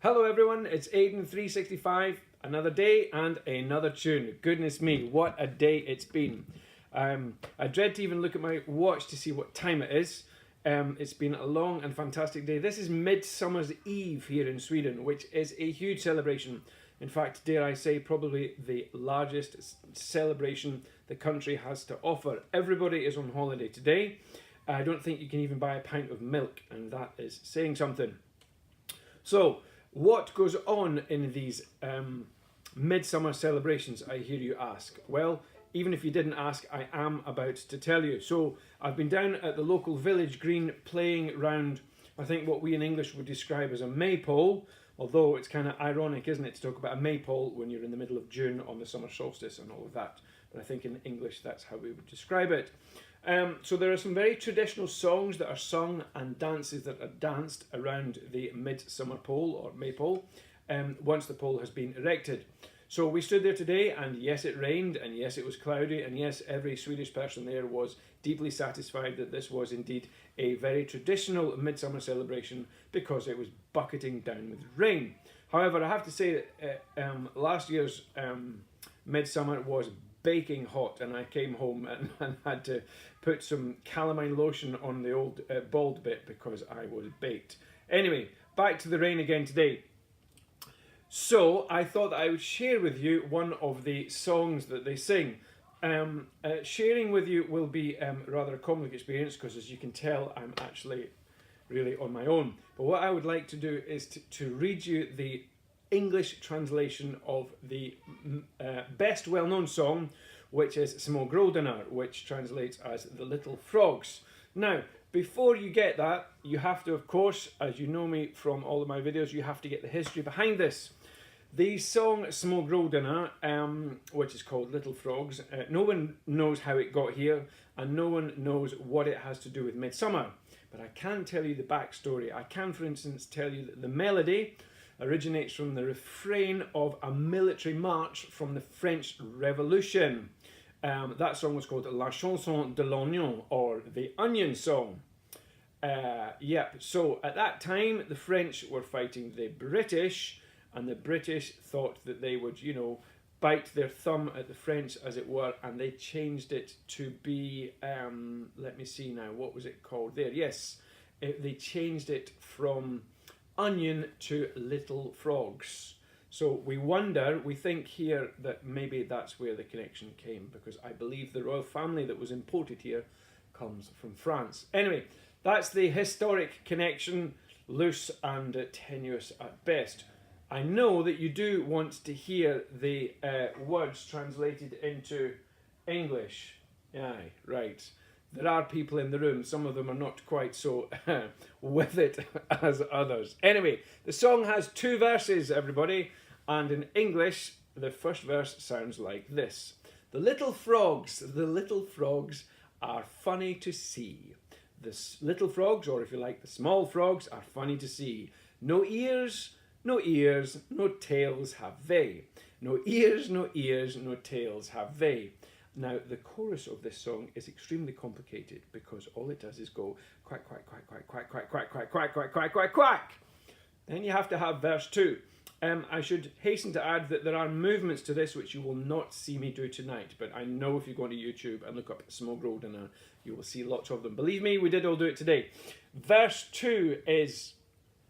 Hello everyone, it's Aiden365, another day and another tune. Goodness me, what a day it's been. I dread to even look at my watch to see what time it is. It's been a long and fantastic day. This is Midsummer's Eve here in Sweden, which is a huge celebration. In fact, dare I say, probably the largest celebration the country has to offer. Everybody is on holiday today. I don't think you can even buy a pint of milk, and that is saying something. So, what goes on in these midsummer celebrations, I hear you ask? Well, even if you didn't ask, I am about to tell you. So I've been down at the local village green playing round, I think what we in English would describe as a maypole, although it's kind of ironic, isn't it, to talk about a maypole when you're in the middle of June on the summer solstice and all of that. But I think in English that's how we would describe it. So there are some very traditional songs that are sung and dances that are danced around the midsummer pole or maypole once the pole has been erected. So we stood there today, and yes, it rained, and yes, it was cloudy, and yes, every Swedish person there was deeply satisfied that this was indeed a very traditional midsummer celebration because it was bucketing down with rain. However, I have to say that last year's midsummer was baking hot, and I came home and had to put some calamine lotion on the old bald bit because I was baked. Anyway, back to the rain again today. So I thought that I would share with you one of the songs that they sing. Sharing with you will be rather a comic experience because, as you can tell, I'm actually really on my own. But what I would like to do is to read you the English translation of the best well-known song, which is Små Groderna, which translates as The Little Frogs. Now, before you get that, you have to, of course, as you know me from all of my videos, you have to get the history behind this. The song Små Groderna, which is called Little Frogs, no one knows how it got here, and no one knows what it has to do with midsummer. But I can tell you the backstory. I can, for instance, tell you that the melody originates from the refrain of a military march from the French Revolution. That song was called La Chanson de l'Oignon, or the Onion Song. So at that time, the French were fighting the British, and the British thought that they would, bite their thumb at the French, as it were, and they changed it to be, let me see now, what was it called there? Yes, they changed it from onion to little frogs. So we think here that maybe that's where the connection came, because I believe the royal family that was imported here comes from France. Anyway, that's the historic connection, loose and tenuous at best. I know that you do want to hear the words translated into English. Aye, right. There are people in the room, some of them are not quite so with it as others. Anyway, the song has 2 verses, everybody, and in English, the first verse sounds like this. The little frogs are funny to see. The little frogs, or if you like, the small frogs, are funny to see. No ears, no tails have they. No ears, no tails have they. Now, the chorus of this song is extremely complicated because all it does is go quack, quack, quack, quack, quack, quack, quack, quack, quack, quack, quack, quack, quack. Then you have to have verse 2. I should hasten to add that there are movements to this which you will not see me do tonight, but I know if you go to YouTube and look up Små Groderna, you will see lots of them. Believe me, we did all do it today. Verse 2 is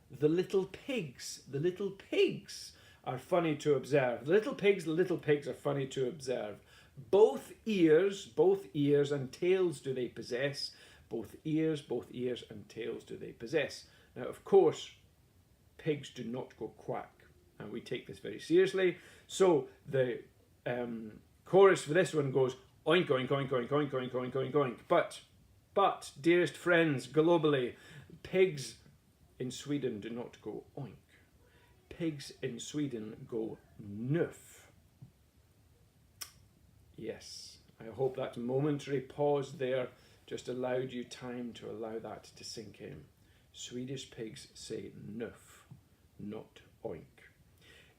the little pigs are funny to observe. The little pigs are funny to observe. Both ears and tails do they possess. Both ears and tails do they possess. Now, of course, pigs do not go quack, and we take this very seriously. So the chorus for this one goes oink, oink, oink, oink, oink, oink, oink, oink, oink. But, dearest friends globally, pigs in Sweden do not go oink. Pigs in Sweden go nuff. Yes, I hope that momentary pause there just allowed you time to allow that to sink in. Swedish pigs say nuff, not oink.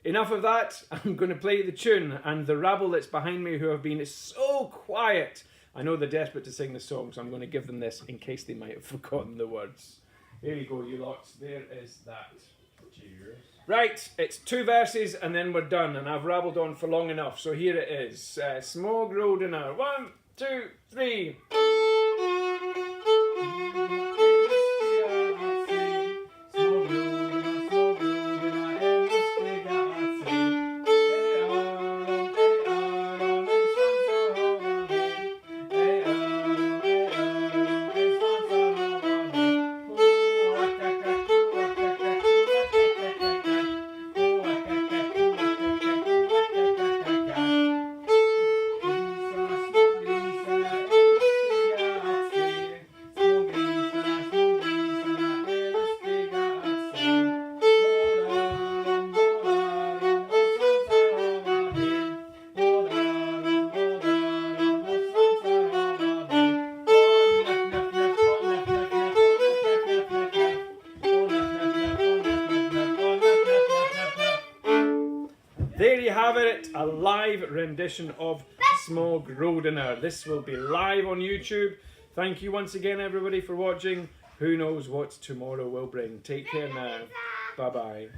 Enough of that, I'm going to play the tune, and the rabble that's behind me who have been so quiet, I know they're desperate to sing the song, so I'm going to give them this in case they might have forgotten the words. Here you go, you lots, there is that. Cheers. Right, it's 2 verses and then we're done, and I've rabbled on for long enough, so here it is. Små Groderna. 1, 2, 3. There you have it, a live rendition of Små Groderna. This will be live on YouTube. Thank you once again, everybody, for watching. Who knows what tomorrow will bring. Take care now. Bye-bye.